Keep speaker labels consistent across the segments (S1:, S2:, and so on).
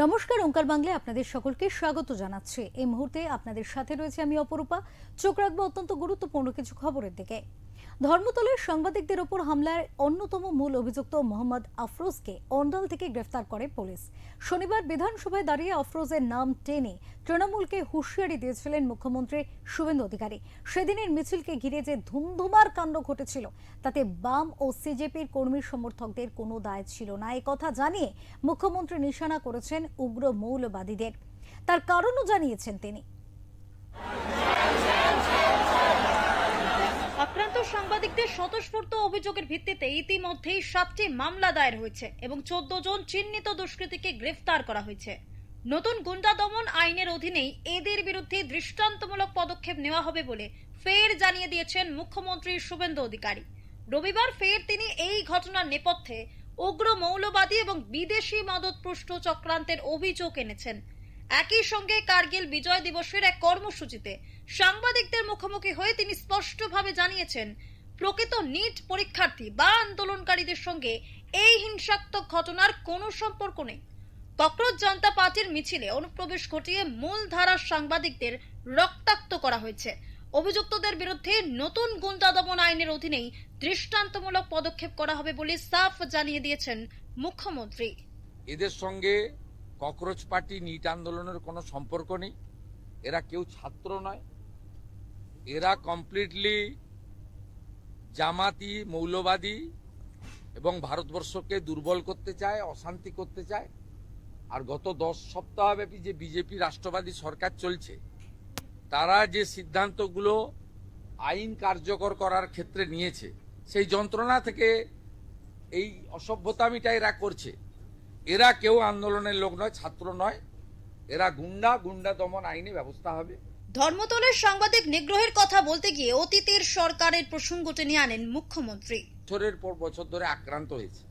S1: নমস্কার, ওঙ্কার বাংলায় আপনাদের সকলকে স্বাগত জানাচ্ছি। এই মুহূর্তে আপনাদের সাথে রয়েছে আমি অপরূপা। চোখ রাখবো অত্যন্ত গুরুত্বপূর্ণ কিছু খবরের দিকে। ধর্মতলায় সাংবাদিকদের ওপর হামলার অন্যতম মূল অভিযুক্ত মোহাম্মদ আফরোজকে অন্ডাল থেকে গ্রেফতার করে পুলিশ। শনিবার বিধানসভায় দাঁড়িয়ে আফরোজের নাম টেনে তৃণমূলকে হুঁশিয়ারি দিয়েছিলেন মুখ্যমন্ত্রী শুভেন্দু অধিকারী। সেদিনের মিছিলকে ঘিরে যে ধুমধুমার কাণ্ড ঘটেছিল তাতে বাম ও সিজেপির কর্মী সমর্থকদের কোনো দায় ছিল না, একথা জানিয়ে মুখ্যমন্ত্রী নিশানা করেছেন উগ্র মৌলবাদীদের। তার কারণও জানিয়েছেন তিনি।
S2: আক্রান্ত সাংবাদিকদের স্বতঃস্ফূর্ত অভিযোগের ভিত্তিতে ইতিমধ্যেই 7টি মামলা দায়ের হয়েছে এবং 14 জন চিহ্নিত দুষ্কৃতীকে গ্রেফতার করা হয়েছে। নতুন গুন্ডা দমন আইনের অধীনেই এদের বিরুদ্ধে দৃষ্টান্তমূলক পদক্ষেপ নেওয়া হবে বলে ফের জানিয়ে দিয়েছেন মুখ্যমন্ত্রী শুভেন্দু অধিকারী। রবিবার ফের তিনি এই ঘটনার নেপথ্যে উগ্র মৌলবাদী এবং বিদেশি মদতপুষ্ট চক্রান্তের অভিযোগ এনেছেন। একই সঙ্গে কার্গিল বিজয় দিবসের এক কর্মসূচিতে সাংবাদিকদের মুখোমুখি হয়ে তিনি স্পষ্টভাবে জানিয়েছেন, প্রকৃত নিট পরীক্ষার্থী বা আন্দোলনকারীদের সঙ্গে এই হিংসাত্মক ঘটনার কোনো সম্পর্ক নেই। ককরোচ জনতা পার্টির মিছিলে অনুপ্রবেশ ঘটিয়ে মূল ধারার সাংবাদিকদের রক্তাক্ত করা হয়েছে। অভিযুক্তদের বিরুদ্ধে নতুন গুন্ডা দমন আইনের অধীনেই দৃষ্টান্তমূলক পদক্ষেপ করা হবে বলে সাফ জানিয়ে দিয়েছেন মুখ্যমন্ত্রী।
S3: এদের সঙ্গে ককরোচ পার্টি নিট আন্দোলনের কোনো সম্পর্ক নেই। এরা কেউ ছাত্র নয়, এরা কমপ্লিটলি জামাতি মৌলবাদী এবং ভারতবর্ষকে দুর্বল করতে চায়, অশান্তি করতে চায়। আর গত 10 সপ্তাহ ব্যাপী যে বিজেপি রাষ্ট্রবাদী সরকার চলছে, তারা যে সিদ্ধান্তগুলো আইন কার্যকর করার ক্ষেত্রে নিয়েছে, সেই যন্ত্রণা থেকে এই অসভ্যতামিটা এরা করছে। এরা কেউ আন্দোলনের লোক নয়, ছাত্র নয়, এরা গুন্ডা দমন আইনে ব্যবস্থা হবে।
S2: ধর্মতলের সাংবাদিক নিগ্রহের কথা বলতে গিয়ে অতীতের সরকারের প্রসঙ্গ টেনে আনেন মুখ্যমন্ত্রী।
S3: বছরের পর বছর ধরে আক্রান্ত হয়েছে।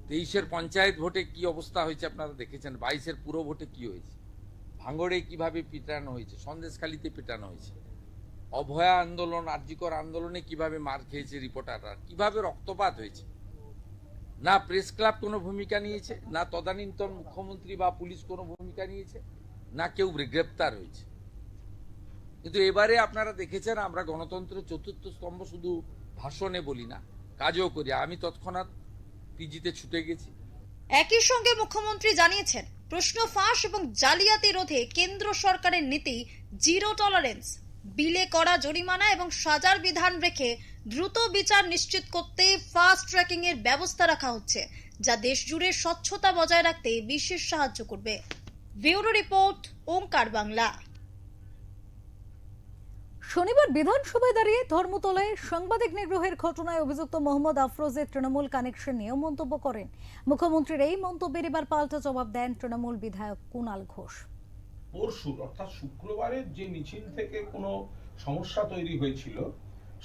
S3: 23-এর পঞ্চায়েত ভোটে কি অবস্থা হয়েছে আপনারা দেখেছেন, 22-এর পুরো ভোটে কি হয়েছে, ভাঙড়ে কিভাবে পিটানো হয়েছে, সন্দেশখালীতে পিটানো হয়েছে, অভয়া আন্দোলন, আরজিকর আন্দোলনে কিভাবে মার খেয়েছে রিপোর্টাররা, কিভাবে রক্তপাত হয়েছে। না প্রেস ক্লাব কোনো ভূমিকা নিয়েছে, না তদানীন্তন মুখ্যমন্ত্রী বা পুলিশ কোনো ভূমিকা নিয়েছে, না কেউ গ্রেপ্তার হয়েছে। কিন্তু এবারে আপনারা দেখেছেন, আমরা গণতন্ত্রের চতুর্থ স্তম্ভ শুধু ভাষণে বলি না, কাজও করি। আমি তৎক্ষণাৎ পিজিতে ছুটে গেছি।
S2: একই সঙ্গে মুখ্যমন্ত্রী জানিয়েছেন, প্রশ্ন ফাঁস এবং জালিয়াতি রোধে কেন্দ্র সরকারের নীতি জিরো টলারেন্স। বিলে করা জরিমানা এবং সাজার বিধান রেখে দ্রুত বিচার নিশ্চিত করতে ফাস্ট ট্র্যাকিং এর ব্যবস্থা রাখা হচ্ছে, যা দেশ জুড়ে স্বচ্ছতা বজায় রাখতে বিশেষ সাহায্য করবে। ব্যুরো রিপোর্ট, ওঙ্কার বাংলা।
S1: শনিবার বিধানসভায় দাঁড়িয়ে ধর্মতলায় সাংবাদিক নিগ্রহের ঘটনায় অভিযুক্ত মোহাম্মদ আফরোজের তৃণমূল কানেকশন নিয়েও মন্তব্য করেন। মুখ্যমন্ত্রীর এই মন্তব্যের এবার পাল্টা জবাব দেন তৃণমূল বিধায়ক কুণাল ঘোষ।
S4: পরশু অর্থাৎ শুক্রবারের যে মিছিল থেকে কোনো সমস্যা তৈরি হয়েছিল,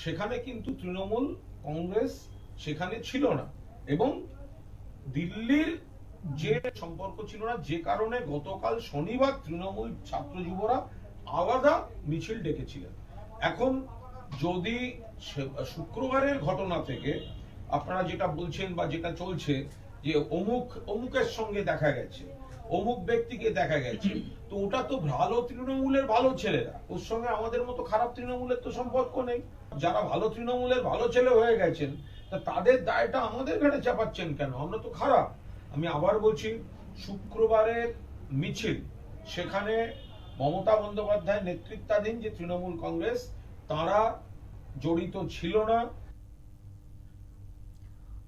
S4: সেখানে কিন্তু তৃণমূল কংগ্রেস সেখানে ছিল না, এবং দিল্লির যে সম্পর্ক ছিল না, যে কারণে গতকাল শনিবার তৃণমূল ছাত্র যুবরা আলাদা মিছিল ডেকেছিলেন। এখন যদি শুক্রবারের ঘটনা থেকে আপনারা যেটা বলছেন বা যেটা চলছে যে অমুকের সঙ্গে দেখা গেছে, অমুক ব্যক্তিকে দেখা গেছে, তো ওটা তো ভালো তৃণমূলের ভালো ছেলেরা, ওর সঙ্গে আমাদের মতো খারাপ তৃণমূলের তো সম্পর্ক নেই। যারা ভালো তৃণমূলের ভালো ছেলে হয়ে গেছেন, তা তাদের দায়টা আমাদের ঘাড়ে চাপাচ্ছেন কেন? আমরা তো খারাপ। আমি আবার বলছি, শুক্রবারের মিছিল, সেখানে মমতা বন্দ্যোপাধ্যায় নেতৃত্বাধীন যে তৃণমূল কংগ্রেস, তারা জড়িত ছিল না।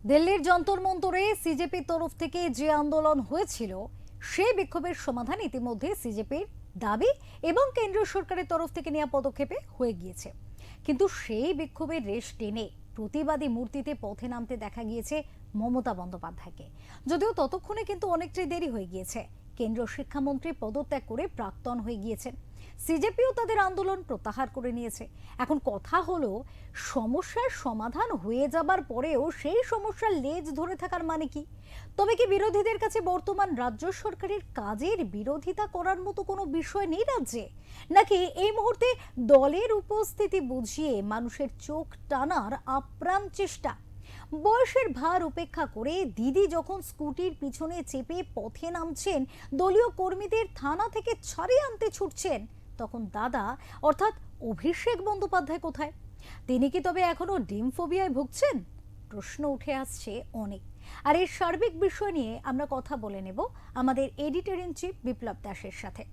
S1: দিল্লির যন্তর মন্তরে সিজেপির তরফ থেকে যে আন্দোলন হয়েছিল, সেই বিক্ষোভের সমাধান ইতিমধ্যে সিজেপির দাবি এবং কেন্দ্রীয় সরকারের তরফ থেকে নেওয়া পদক্ষেপে হয়ে গিয়েছে। কিন্তু সেই বিক্ষোভের রেশ টেনে প্রতিবাদী মূর্তিতে পথে নামতে দেখা গিয়েছে মমতা বন্দ্যোপাধ্যায়কে। যদিও ততক্ষণে কিন্তু অনেকটাই দেরি হয়ে গিয়েছে। কেন্দ্রীয় শিক্ষামন্ত্রী পদত্যাগ করে প্রাক্তন হয়ে গিয়েছেন। সিজেপিও তাদের আন্দোলন প্রত্যাহার করে নিয়েছে। এখন কথা হলো, সমস্যার সমাধান হয়ে যাবার পরেও সেই সমস্যার লেজ ধরে থাকার মানে কি? তবে কি বিরোধীদের কাছে বর্তমান রাজ্য সরকারের কাজের বিরোধিতা করার মতো কোনো বিষয় নেই রাজ্যে? নাকি এই মুহূর্তে দলের উপস্থিতি বুঝিয়ে মানুষের চোখ টানার আপ্রাণ চেষ্টা? বয়সের ভার উপেক্ষা করে দিদি যখন স্কুটির পিছনে চেপে পথে নামছেন, দলীয় কর্মীদের থানা থেকে ছাড়িয়ে আনতে ছুটছেন, তখন দাদা অর্থাৎ অভিষেক বন্দ্যোপাধ্যায় কোথায়? তিনি কি তবে এখনো ডিম ফোবিয়ায় ভুগছেন? প্রশ্ন উঠে আসছে অনেক। আর এর সার্বিক বিষয় নিয়ে আমরা কথা বলে নেব আমাদের এডিটর ইন চিফ বিপ্লব দাসের সাথে।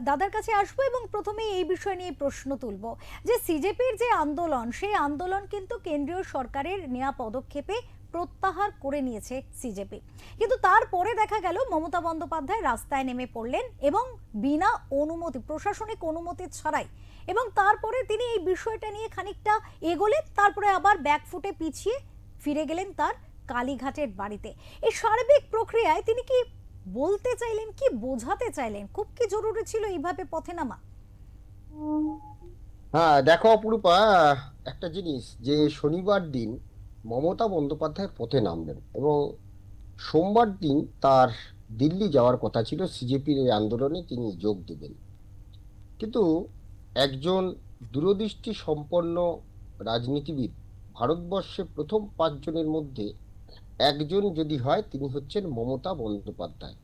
S1: দাদার কাছে আসবো এবং প্রথমে এই বিষয় নিয়ে প্রশ্ন তুলব যে সিজেপির যে আন্দোলন, সেই আন্দোলন কিন্তু কেন্দ্রীয় সরকারের নেওয়া পদক্ষেপে প্রত্যাহার করে নিয়েছে সিজেপি, কিন্তু তারপরে দেখা গেল মমতা বন্দ্যোপাধ্যায় রাস্তায় নেমে পড়লেন এবং বিনা অনুমতি, প্রশাসনিক অনুমতি ছাড়াই, এবং তারপরে তিনি এই বিষয়টা নিয়ে খানিকটা এগোলেন, তারপরে আবার ব্যাকফুটে পিছিয়ে ফিরে গেলেন তার কালীঘাটের বাড়িতে। এই সার্বিক প্রক্রিয়ায় তিনি কি বলতে চাইলেন, কি বোঝাতে চাইলেন? খুব কি জরুরি ছিল এইভাবে পথে নামা?
S5: হ্যাঁ, দেখো অপরূপা, একটা জিনিস যে শনিবার দিন মমতা বন্দ্যোপাধ্যায় পথে নামলেন এবং সোমবার দিন তার দিল্লি যাওয়ার কথা ছিল, সিজেপির এই আন্দোলনে তিনি যোগ দেবেন। কিন্তু একজন দূরদৃষ্টি সম্পন্ন রাজনীতিবিদ, ভারতবর্ষে প্রথম 5 জনের মধ্যে একজন যদি হয় তিনি হচ্ছেন মমতা বন্দ্যোপাধ্যায়।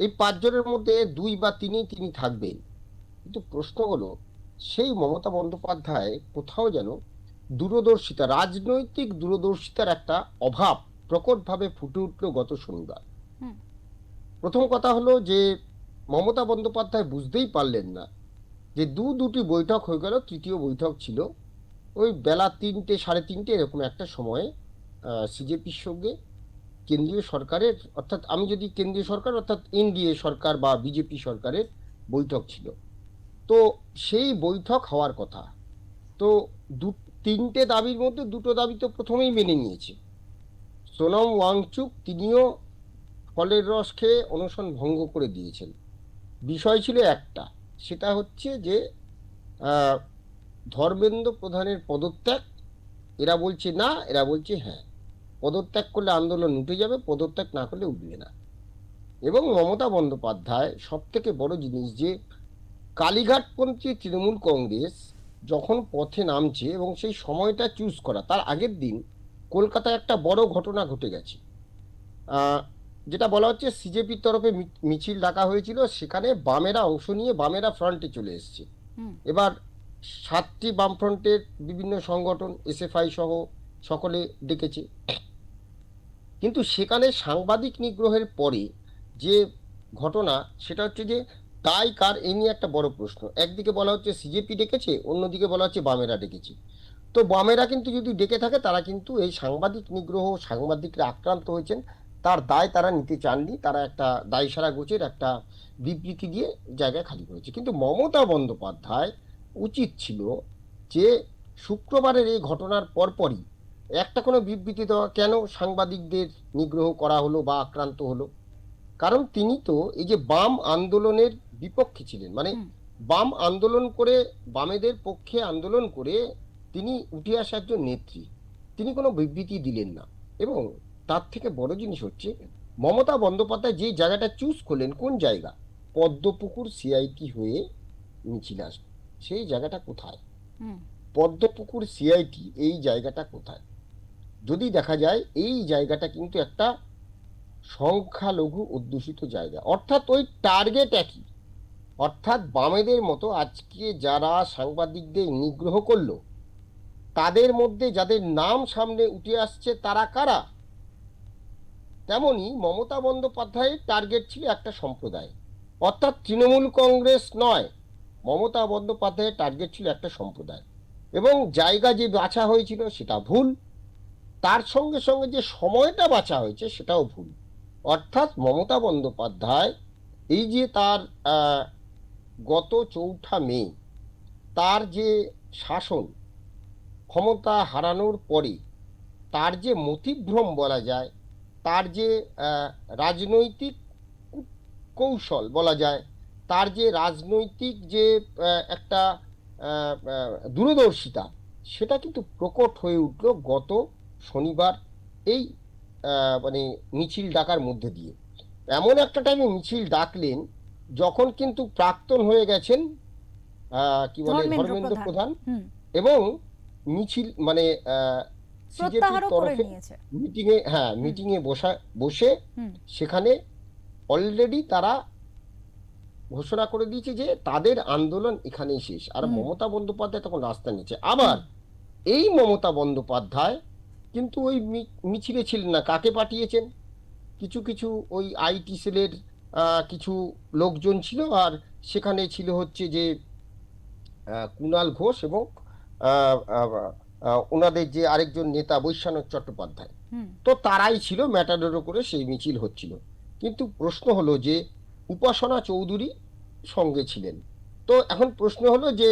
S5: এই 5 জনের মধ্যে 2 বা 3 তিনি থাকবেন। কিন্তু প্রশ্ন হলো, সেই মমতা বন্দ্যোপাধ্যায় কোথাও যেন দূরদর্শিতা, রাজনৈতিক দূরদর্শিতার একটা অভাব প্রকটভাবে ফুটে উঠল গত শনিবার।
S1: হুম।
S5: প্রথম কথা হলো যে মমতা বন্দ্যোপাধ্যায় বুঝতেই পারলেন না যে দুটি বৈঠক হয়ে গেল, তৃতীয় বৈঠক ছিল ওই বেলা 3টে, 3:30 এরকম একটা সময়ে সিজেপির সঙ্গে কেন্দ্রীয় সরকারের, অর্থাৎ আমি যদি কেন্দ্রীয় সরকার অর্থাৎ এনডিএ সরকার বা বিজেপি সরকারের বৈঠক ছিল। তো সেই বৈঠক হওয়ার কথা, তো 3টে দাবির মধ্যে 2টো দাবি তো প্রথমেই মেনে নিয়েছে। সোনম ওয়াংচুক তিনিও ফলের রস খেয়ে অনশন ভঙ্গ করে দিয়েছেন। বিষয় ছিল একটা, সেটা হচ্ছে যে ধর্মেন্দ্র প্রধানের পদত্যাগ। এরা বলছে না, এরা বলছে হ্যাঁ, পদত্যাগ করলে আন্দোলন উঠে যাবে, পদত্যাগ না করলে উঠবে না। এবং মমতা বন্দ্যোপাধ্যায় সব থেকে বড় জিনিস যে কালীঘাটপন্থী তৃণমূল কংগ্রেস যখন পথে নামছে এবং সেই সময়টা চুজ করা, তার আগের দিন কলকাতায় একটা বড় ঘটনা ঘটে গেছে, যেটা বলা হচ্ছে সিজেপির তরফে মিছিল ডাকা হয়েছিল, সেখানে বামেরা অংশ নিয়ে বামেরা ফ্রন্টে চলে এসছে। এবার 7টি বামফ্রন্টের বিভিন্ন সংগঠন, এসএফআই সহ সকলে ডেকেছে। কিন্তু সেখানে সাংবাদিক নিগ্রহের পরে যে ঘটনা, সেটা হচ্ছে যে দায় কার, এ নিয়ে একটা বড় প্রশ্ন। একদিকে বলা হচ্ছে সিজেপি ডেকেছে, অন্যদিকে বলা হচ্ছে বামেরা ডেকেছে। তো বামেরা কিন্তু যদি ডেকে থাকে, তারা কিন্তু এই সাংবাদিক নিগ্রহ, সাংবাদিকরা আক্রান্ত হয়েছেন, তার দায় তারা নিতে চাননি, তারা একটা দায়সারা গোছের একটা বিবৃতি দিয়ে জায়গায় খালি করেছে। কিন্তু মমতা বন্দ্যোপাধ্যায় উচিত ছিল যে শুক্রবারের এই ঘটনার পরপরই একটা কোনো বিবৃতি দেওয়া। কেন সাংবাদিকদের নিগ্রহ করা হলো বা আক্রান্ত হলো? কারণ তিনি তো এই যে বাম আন্দোলনের বিপক্ষে ছিলেন, মানে বাম আন্দোলন করে, বামেদের পক্ষে আন্দোলন করে তিনি উঠে আসা একজন নেত্রী, তিনি কোনো বিবৃতি দিলেন না। এবং তার থেকে বড় জিনিস হচ্ছে মমতা বন্দ্যোপাধ্যায় যে জায়গাটা চুজ করলেন, কোন জায়গা, পদ্মপুকুর সিআইটি হয়ে মিছিল আসবে, সেই জায়গাটা কোথায়? পদ্মপুকুর সিআইটি এই জায়গাটা কোথায়? যদি দেখা যায় এই জায়গাটা কিন্তু একটা সংখ্যালঘু অধ্যুষিত জায়গা, অর্থাৎ ওই টার্গেট একই। অর্থাৎ বামেদের মতো আজকে যারা সাংবাদিকদের নিগ্রহ করলো, তাদের মধ্যে যাদের নাম সামনে উঠে আসছে তারা কারা? তেমনি মমতা বন্দ্যোপাধ্যায়ের টার্গেট ছিল একটা সম্প্রদায়, অর্থাৎ তৃণমূল কংগ্রেস নয়, মমতা বন্দ্যোপাধ্যায়ের টার্গেট ছিল একটা সম্প্রদায়। এবং জায়গা যে বাছা হয়েছিল সেটা ভুল, তার সঙ্গে সঙ্গে যে সময়টা বাছা হয়েছে সেটাও ভুল। অর্থাৎ মমতা বন্দ্যোপাধ্যায় এই যে তার গত 4 মে তার যে শাসন, ক্ষমতা হারানোর পরে তার যে মতিভ্রম বলা যায়, তার যে রাজনৈতিক কৌশল বলা যায়, তার যে রাজনৈতিক যে একটা দূরদর্শিতা, সেটা কিন্তু প্রকট হয়ে উঠল গত শনিবার এই মানে মিছিল ডাকার মধ্যে দিয়ে। এমন একটা টাইমে মিছিল ডাকলেন যখন কিন্তু প্রাক্তন হয়ে গেছেন কি বলে ধর্মেন্দ্র প্রধান, এবং মিছিল মানে সিজেপির
S1: প্রত্যাহারও করে
S5: তরফে
S1: নিয়েছে।
S5: মিটিংয়ে বসে
S1: হুম
S5: সেখানে অলরেডি তারা ঘোষণা করে দিয়েছে যে তাদের আন্দোলন এখানেই শেষ। আর
S1: হুম
S5: মমতা বন্দ্যোপাধ্যায় তখন রাস্তা নিচ্ছে। আবার এই মমতা বন্দ্যোপাধ্যায় কিন্তু ওই মিছিলে ছিলেন না। কাকে পাঠিয়েছেন? কিছু কিছু ওই আইটি সেলের কিছু লোকজন ছিল, আর সেখানে ছিল হচ্ছে যে কুণাল ঘোষ এবং ওনাদের যে আরেকজন নেতা বৈশ্বনাথ চট্টোপাধ্যায়।
S1: হুম
S5: তো তারাই ছিল, ম্যাটাডোরো করে সেই মিছিল হচ্ছিল। কিন্তু প্রশ্ন হলো যে উপাসনা চৌধুরী সঙ্গে ছিলেন। তো এখন প্রশ্ন হলো যে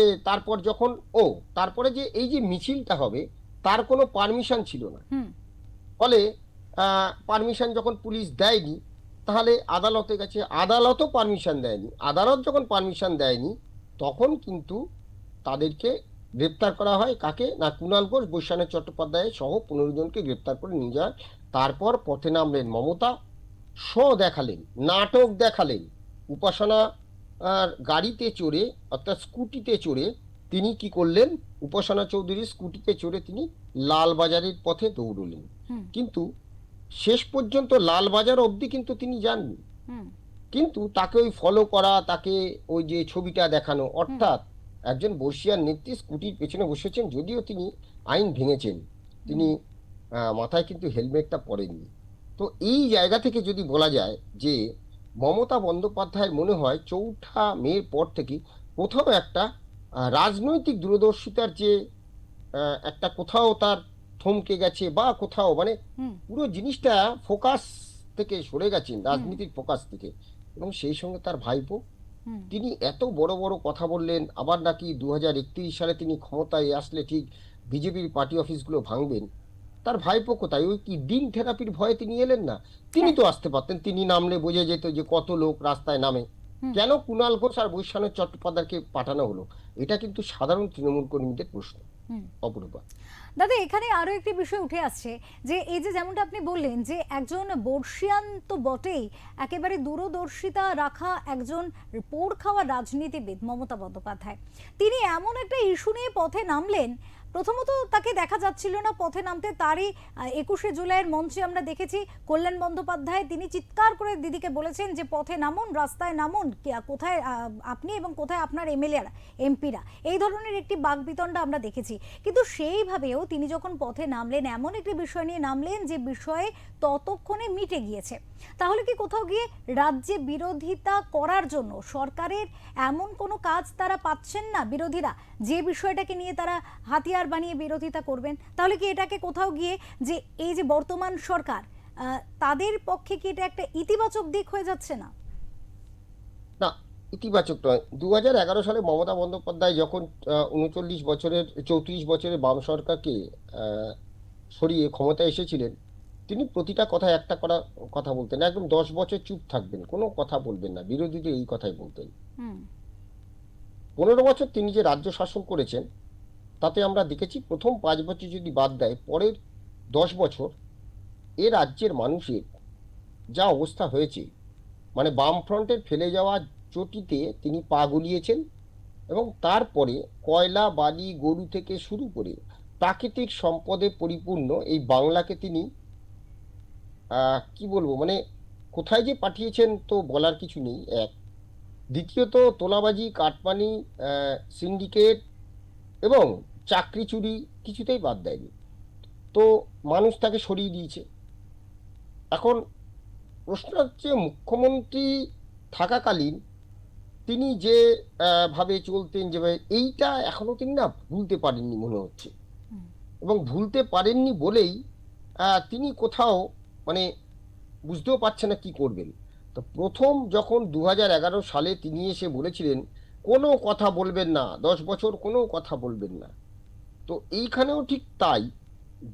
S5: তারপরে যে এই যে মিছিলটা হবে তার কোনো পারমিশন ছিল না।
S1: হুম
S5: ফলে পারমিশন যখন পুলিশ দেয়নি, তাহলে আদালতে গেছে, আদালতও পারমিশন দেয়নি। আদালত যখন পারমিশন দেয়নি, তখন কিন্তু তাদেরকে গ্রেপ্তার করা হয়। কাকে না? কুণাল ঘোষ, বৈশ্বনাথ চট্টোপাধ্যায় সহ 15 জনকে গ্রেপ্তার করে নিয়ে যায়। তারপর পথে নামলেন মমতা, শো দেখালেন, নাটক দেখালেন। উপাসনা গাড়িতে চড়ে, অর্থাৎ স্কুটিতে চড়ে তিনি কি করলেন? উপাসনা চৌধুরী স্কুটিতে চড়ে তিনি লালবাজারের পথে দৌড়লেন।
S1: হুম
S5: কিন্তু শেষ পর্যন্ত লালবাজার অবধি কিন্তু তিনি যাননি।
S1: হুম
S5: কিন্তু তাকে ওই ফলো করা, তাকে ওই যে ছবিটা দেখানো, অর্থাৎ একজন বর্ষিয়ান নেত্রী স্কুটির পেছনে বসেছেন, যদিও তিনি আইন ভেঙেছেন, তিনি মাথায় কিন্তু হেলমেটটা পরেননি। তো এই জায়গা থেকে যদি বলা যায় যে মমতা বন্দ্যোপাধ্যায়ের মনে হয় 4ঠা মের পর থেকে কোথাও একটা রাজনৈতিক দূরদর্শিতার যে একটা কোথাও তার থমকে গেছে, বা কোথাও মানে
S1: হুম
S5: পুরো জিনিসটা ফোকাস থেকে সরে গেছেন, রাজনীতির ফোকাস থেকে। এবং সেই সঙ্গে তার ভাইপো,
S1: হুম
S5: তিনি এত বড় বড় কথা বললেন, আবার নাকি 2031 সালে তিনি ক্ষমতায় আসলে ঠিক বিজেপির পার্টি অফিসগুলো ভাঙবেন। তার ভাইপো কোথায়? ওই কি ডিম থেরাপির ভয়ে তিনি এলেন না? তিনি
S1: হ্যাঁ
S5: তো আসতে পারতেন, তিনি নামলে বোঝা যেত যে কত লোক রাস্তায় নামে।
S1: হুম
S5: কেন কুণাল ঘোষ আর বৈশ্বনাথ চট্টোপাধ্যায়কে পাঠানো হলো? এটা কিন্তু সাধারণ তৃণমূল কর্মীদের প্রশ্ন।
S1: হুম
S5: অপরূপা।
S1: দাদা, এখানে আরো একটি বিষয় উঠে আসছে যে এই যে যেমনটা আপনি বললেন যে একজন বর্ষিয়ান তো বটেই, একেবারে দূরদর্শিতা রাখা একজন পোড় খাওয়া রাজনীতিবিদ মমতা বন্দ্যোপাধ্যায়, তিনি এমন একটা ইস্যু নিয়ে পথে নামলেন। প্রথমত তাকে দেখা যাচ্ছিল না পথে নামতে। তারই 21শে জুলাইয়ের মঞ্চে আমরা দেখেছি কল্যাণ বন্দ্যোপাধ্যায় তিনি চিৎকার করে দিদিকে বলেছেন যে পথে নামুন, রাস্তায় নামুন, কোথায় আপনি এবং কোথায় আপনার এমএলএরা, এমপিরা, এই ধরনের একটি বাকবিতণ্ডা আমরা দেখেছি। কিন্তু সেইভাবেও তিনি যখন পথে নামলেন, এমন একটি বিষয় নিয়ে নামলেন যে বিষয়ে ততক্ষণে মিটে গিয়েছে। তাহলে কি কোথাও গিয়ে রাজ্যে বিরোধিতা করার জন্য সরকারের এমন কোনো কাজ তারা পাচ্ছেন না বিরোধীরা, যে বিষয়টাকে নিয়ে তারা হাতিয়ার বানিয়ে বিরোধিতা করবেন? তাহলে কি এটাকে কোথাও গিয়ে যে এই যে বর্তমান সরকার, তাদের পক্ষে কি এটা একটা ইতিবাচক দিক হয়ে যাচ্ছে না?
S5: না, ইতিবাচক নয়। 2011 সালে মমতা বন্দ্যোপাধ্যায় যখন 34 বছরের বাম সরকারকে সরিয়ে ক্ষমতায় এসেছিলেন, তিনি প্রতিটা কথায় একটা কথা বলতেন, একদম 10 বছর চুপ থাকবেন, কোনো কথা বলবেন না, বিরোধীদের এই কথাই বলতেন।
S1: হুম
S5: 15 বছর তিনি যে রাজ্য শাসন করেছেন, তাতে আমরা দেখেছি প্রথম 5 বছর যদি বাদ দেয়, পরের 10 বছর এ রাজ্যের মানুষের যা অবস্থা হয়েছে, মানে বামফ্রন্টের ফেলে যাওয়া চটিতে তিনি পা গলিয়েছেন। এবং তারপরে কয়লা, বালি, গরু থেকে শুরু করে প্রাকৃতিক সম্পদে পরিপূর্ণ এই বাংলাকে তিনি কি বলবো, মানে কোথায় যে পাঠিয়েছেন তো বলার কিছু নেই। এক, দ্বিতীয়ত তোলাবাজি, কাটমানি, সিন্ডিকেট এবং চাকরি চুরি কিছুতেই বাদ দেয়নি। তো মানুষ তাকে সরিয়ে দিয়েছে। এখন প্রশ্ন হচ্ছে, মুখ্যমন্ত্রী থাকাকালীন তিনি যে ভাবে চলতেন, যেভাবে, এইটা এখনো তিনি না ভুলতে পারেননি মনে হচ্ছে।
S1: হুম
S5: এবং ভুলতে পারেননি বলেই তিনি কোথাও মানে বুঝতেও পারছে না কি করবেন। তো প্রথম যখন 2011 সালে তিনি এসে বলেছিলেন কোনো কথা বলবেন না, 10 বছর কোনো কথা বলবেন না, তো এইখানেও ঠিক তাই।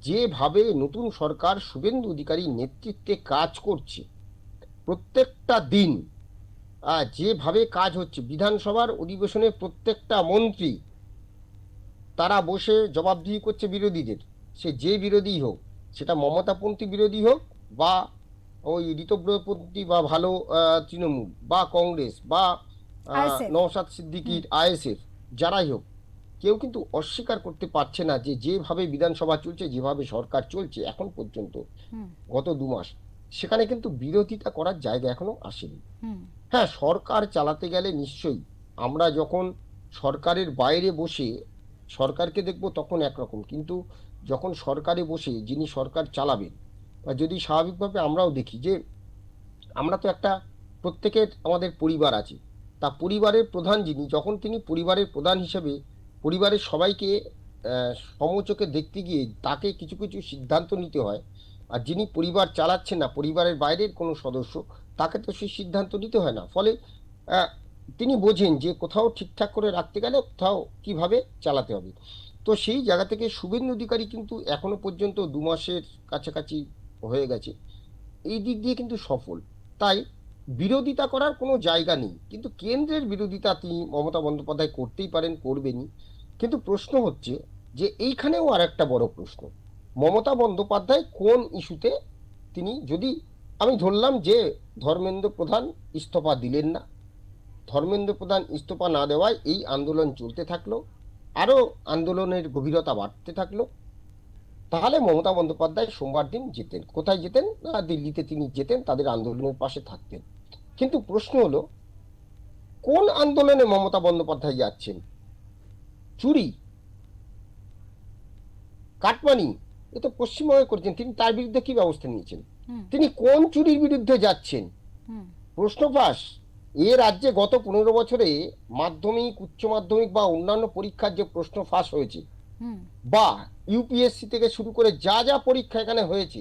S5: যেভাবে নতুন সরকার শুভেন্দু অধিকারীর নেতৃত্বে কাজ করছে, প্রত্যেকটা দিন যেভাবে কাজ হচ্ছে, বিধানসভার অধিবেশনে প্রত্যেকটা মন্ত্রী তারা বসে জবাবদিহি করছে বিরোধীদের, সে যে বিরোধী হোক, সেটা মমতাপন্থী বিরোধী হোক, বা ওই ঋতব্রপন্থী বা ভালো তৃণমূল বা কংগ্রেস বা
S1: আইএসএফ।
S5: নওশাদ সিদ্দিকীর আইএসএফ, যারাই হোক, কেউ কিন্তু অস্বীকার করতে পারছে না যে যেভাবে বিধানসভা চলছে, যেভাবে সরকার চলছে এখন পর্যন্ত
S1: হুম
S5: গত 2 মাস, সেখানে কিন্তু বিরোধিতা করার জায়গা এখনো আসেনি।
S1: হুম
S5: হ্যাঁ, সরকার চালাতে গেলে নিশ্চয়ই আমরা যখন সরকারের বাইরে বসে সরকারকে দেখব তখন একরকম, কিন্তু যখন সরকারে বসে যিনি সরকার চালাবেন, বা যদি স্বাভাবিকভাবে আমরাও দেখি যে আমরা তো একটা প্রত্যেকের আমাদের পরিবার আছে, তা পরিবারের প্রধান যিনি, যখন তিনি পরিবারের প্রধান হিসেবে পরিবারের সবাইকে সমচোখে দেখতে গিয়ে তাকে কিছু কিছু সিদ্ধান্ত নিতে হয়, আর যিনি পরিবার চালাচ্ছেন না, পরিবারের বাইরের কোনো সদস্য, তাকে তো সেই সিদ্ধান্ত নিতে হয় না। ফলে আহ, তিনি বোঝেন যে কোথাও ঠিকঠাক করে রাখতে গেলে কোথাও কিভাবে চালাতে হবে। তো সেই জায়গা থেকে শুভেন্দু অধিকারী কিন্তু এখনো পর্যন্ত 2 মাসের কাছাকাছি হয়ে গেছে, এই দিক দিয়ে কিন্তু সফল। তাই বিরোধিতা করার কোনো জায়গা নেই, কিন্তু কেন্দ্রের বিরোধিতা তিনি মমতা বন্দ্যোপাধ্যায় করতেই পারেন, করবেনই। কিন্তু প্রশ্ন হচ্ছে যে এইখানেও আর একটা বড় প্রশ্ন, মমতা বন্দ্যোপাধ্যায় কোন ইস্যুতে তিনি, যদি আমি ধরলাম যে ধর্মেন্দ্র প্রধান ইস্তফা দিলেন না, ধর্মেন্দ্র প্রধান ইস্তফা না দেওয়ায় এই আন্দোলন চলতে থাকলো, আরো আন্দোলনের গভীরতা বাড়তে থাকলো, তাহলে মমতা বন্দ্যোপাধ্যায় সোমবার দিন যেতেন। কোথায় যেতেন? না, দিল্লিতে তিনি যেতেন, তাদের আন্দোলনের পাশে থাকতেন। কিন্তু প্রশ্ন হলো, কোন আন্দোলনে মমতা বন্দ্যোপাধ্যায় যাচ্ছেন? চুরি, কাটমানি, এ তো পশ্চিমবঙ্গে করছেন, তিনি তার বিরুদ্ধে কি ব্যবস্থা নিয়েছেন?
S1: হুম
S5: তিনি কোন চুরির বিরুদ্ধে যাচ্ছেন?
S1: হুম
S5: প্রশ্ন ফাঁস। এ রাজ্যে গত 15 বছরে মাধ্যমিক, উচ্চ মাধ্যমিক বা অন্যান্য পরীক্ষার যে প্রশ্ন ফাঁস হয়েছে,
S1: হুম
S5: বা ইউপিএসসি থেকে শুরু করে যা যা পরীক্ষা এখানে হয়েছে,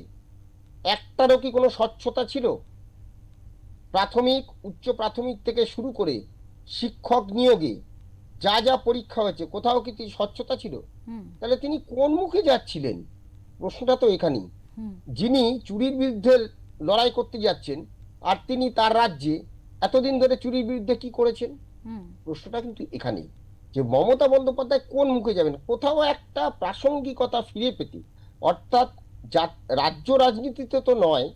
S5: একটারও কি কোনো স্বচ্ছতা ছিল? প্রাথমিক, উচ্চ প্রাথমিক থেকে শুরু করে শিক্ষক নিয়োগে যা যা পরীক্ষা হয়েছে, কোথাও কি স্বচ্ছতা ছিল?
S1: হুম
S5: তাহলে তিনি কোন মুখে যাচ্ছিলেন? প্রশ্নটা তো এখানেই।
S1: হুম
S5: যিনি চুরির বিরুদ্ধে লড়াই করতে যাচ্ছেন, আর তিনি তার রাজ্যে এতদিন ধরে চুরির বিরুদ্ধে কি করেছেন?
S1: হুম
S5: প্রশ্নটা কিন্তু এখানেই, যে মমতা বন্দ্যোপাধ্যায় কোন মুখে যাবেন, কোথাও একটা প্রাসঙ্গিকতা ফিরে পেতে। অর্থাৎ রাজ্য রাজনীতিতে তো নয়,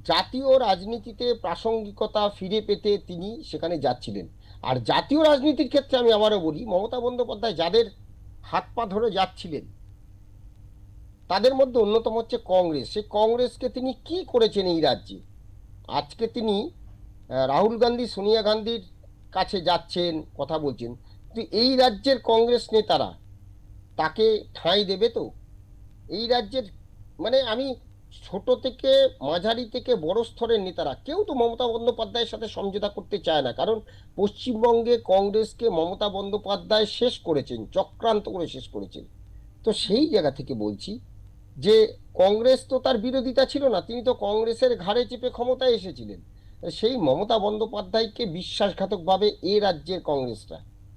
S5: জাতীয় রাজনীতিতে প্রাসঙ্গিকতা ফিরে পেতে তিনি সেখানে যাচ্ছিলেন। আর জাতীয় রাজনীতির ক্ষেত্রে আমি আবারও বলি, মমতা বন্দ্যোপাধ্যায় যাদের হাত পা ধরে যাচ্ছিলেন, তাদের মধ্যে অন্যতম হচ্ছে কংগ্রেস। সেই কংগ্রেসকে তিনি কি করেছেন এই রাজ্যে? আজকে তিনি রাহুল গান্ধী, সোনিয়া গান্ধীর কাছে যাচ্ছেন, কথা বলছেন, কিন্তু এই রাজ্যের কংগ্রেস নেতারা তাকে ঠাঁই দেবে তো? এই রাজ্যের, মানে আমি ছোট থেকে মাঝারি থেকে বড় স্তরের নেতারা কেউ তো মমতা বন্দ্যোপাধ্যায়ের সাথে সমঝোতা করতে চায় না, কারণ পশ্চিমবঙ্গে কংগ্রেসকে মমতা বন্দ্যোপাধ্যায় শেষ করেছেন, চক্রান্ত করে শেষ করেছেন। তো সেই জায়গা থেকে বলছি যে কংগ্রেস তো তার বিরোধিতা ছিল না, তিনি তো কংগ্রেসের ঘাড়ে চেপে ক্ষমতায় এসেছিলেন। সেই মমতা বন্দ্যোপাধ্যায়কে বিশ্বাসঘাতকভাবে এ রাজ্যের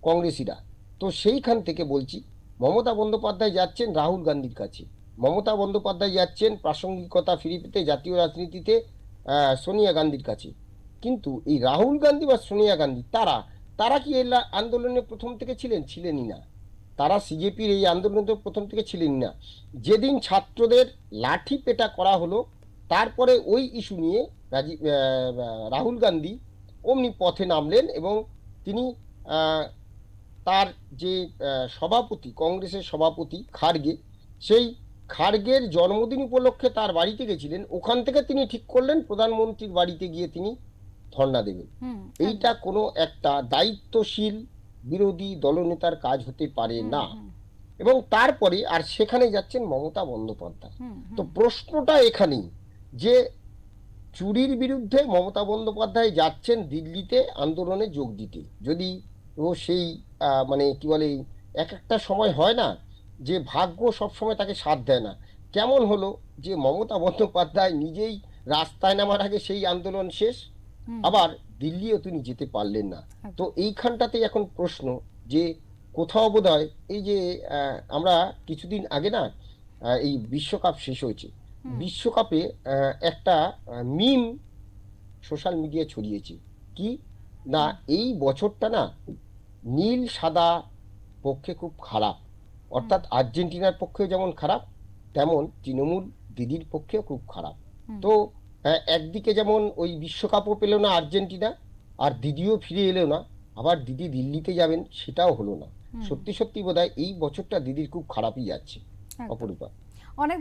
S5: কংগ্রেসীরা, তো সেইখান থেকে বলছি, মমতা বন্দ্যোপাধ্যায় যাচ্ছেন রাহুল গান্ধীর কাছে, মমতা বন্দ্যোপাধ্যায় যাচ্ছেন প্রাসঙ্গিকতা ফিরে পেতে জাতীয় রাজনীতিতে সোনিয়া গান্ধীর কাছে। কিন্তু এই রাহুল গান্ধী বা সোনিয়া গান্ধী, তারা তারা কি এই আন্দোলনে প্রথম থেকে ছিলেনই না। তারা সিজেপির এই আন্দোলনে তো প্রথম থেকে ছিলেনই না। যেদিন ছাত্রদের লাঠি পেটা করা হলো, তারপরে ওই ইস্যু নিয়ে রাহুল গান্ধী অমনি পথে নামলেন, এবং তিনি তার যে সভাপতি, কংগ্রেসের সভাপতি খার্গে, সেই খার্গের জন্মদিন উপলক্ষে তার বাড়িতে গেছিলেন। ওখান থেকে তিনি ঠিক করলেন প্রধানমন্ত্রীর বাড়িতে গিয়ে তিনি ধর্ণা দেবেন।
S1: হুম
S5: এইটা কোনো একটা দায়িত্বশীল বিরোধী দলনেতার কাজ হতে পারে
S1: হুম
S5: না।
S1: হুম
S5: এবং তারপরে আর সেখানে যাচ্ছেন মমতা বন্দ্যোপাধ্যায়।
S1: হুম
S5: তো
S1: হুম
S5: প্রশ্নটা এখানেই, যে চুরির বিরুদ্ধে মমতা বন্দ্যোপাধ্যায় যাচ্ছেন দিল্লিতে আন্দোলনে যোগ দিতে। যদি ও সেই মানে কি বলে, এক একটা সময় হয় না যে ভাগ্য সব সময় তাকে সাথ দেয় না, কেমন হলো যে মমতা বন্দ্যোপাধ্যায় নিজেই রাস্তায় নামার আগে সেই আন্দোলন শেষ,
S1: হুম
S5: আবার দিল্লিও তিনি যেতে পারলেন না। তো
S1: একদম।
S5: এইখানটাতেই এখন প্রশ্ন, যে কোথাও বোধহয় এই যে আমরা কিছুদিন আগে না, এই বিশ্বকাপ শেষ হয়েছে,
S1: হুম
S5: বিশ্বকাপে একটা মিম সোশ্যাল মিডিয়ায় ছড়িয়েছে, কি না,
S1: হুম
S5: এই বছরটা না নীল সাদা পক্ষে খুব খারাপ।
S1: হুম
S5: অর্থাৎ আর্জেন্টিনার পক্ষেও যেমন খারাপ, তেমন তৃণমূল দিদির পক্ষেও খুব খারাপ।
S1: হুম
S5: তো একদিকে যেমন ওই বিশ্বকাপও পেল না আর্জেন্টিনা, আর দিদিও ফিরে এলো না, আবার দিদি দিল্লিতে যাবেন, সেটাও হলো না। সত্যি সত্যি বোধহয় এই বছরটা দিদির খুব খারাপই যাচ্ছে।
S1: একদম।
S5: অপরূপা,
S1: অনেক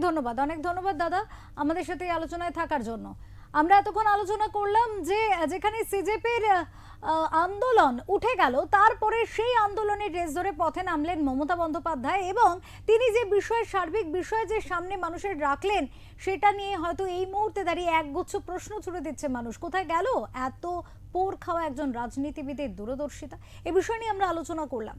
S1: ধন্যবাদ দাদা আমাদের সাথে এই আলোচনায় থাকার জন্য। আমরা এতক্ষণ আলোচনা করলাম যে যেখানে সিজেপির আন্দোলন উঠে গেল, তারপরে সেই আন্দোলনের রেস ধরে পথে নামলেন মমতা বন্দ্যোপাধ্যায়, এবং তিনি যে সার্বিক বিষয় যে সামনে মানুষের রাখলেন, সেটা নিয়ে হয়তো এই মুহূর্তে দাঁড়িয়ে একগুচ্ছ প্রশ্ন ছুড়ে দিচ্ছে মানুষ, কোথায় গেল এত পোর খাওয়া একজন রাজনীতিবিদের দূরদর্শিতা। এ বিষয় নিয়ে আমরা আলোচনা করলাম।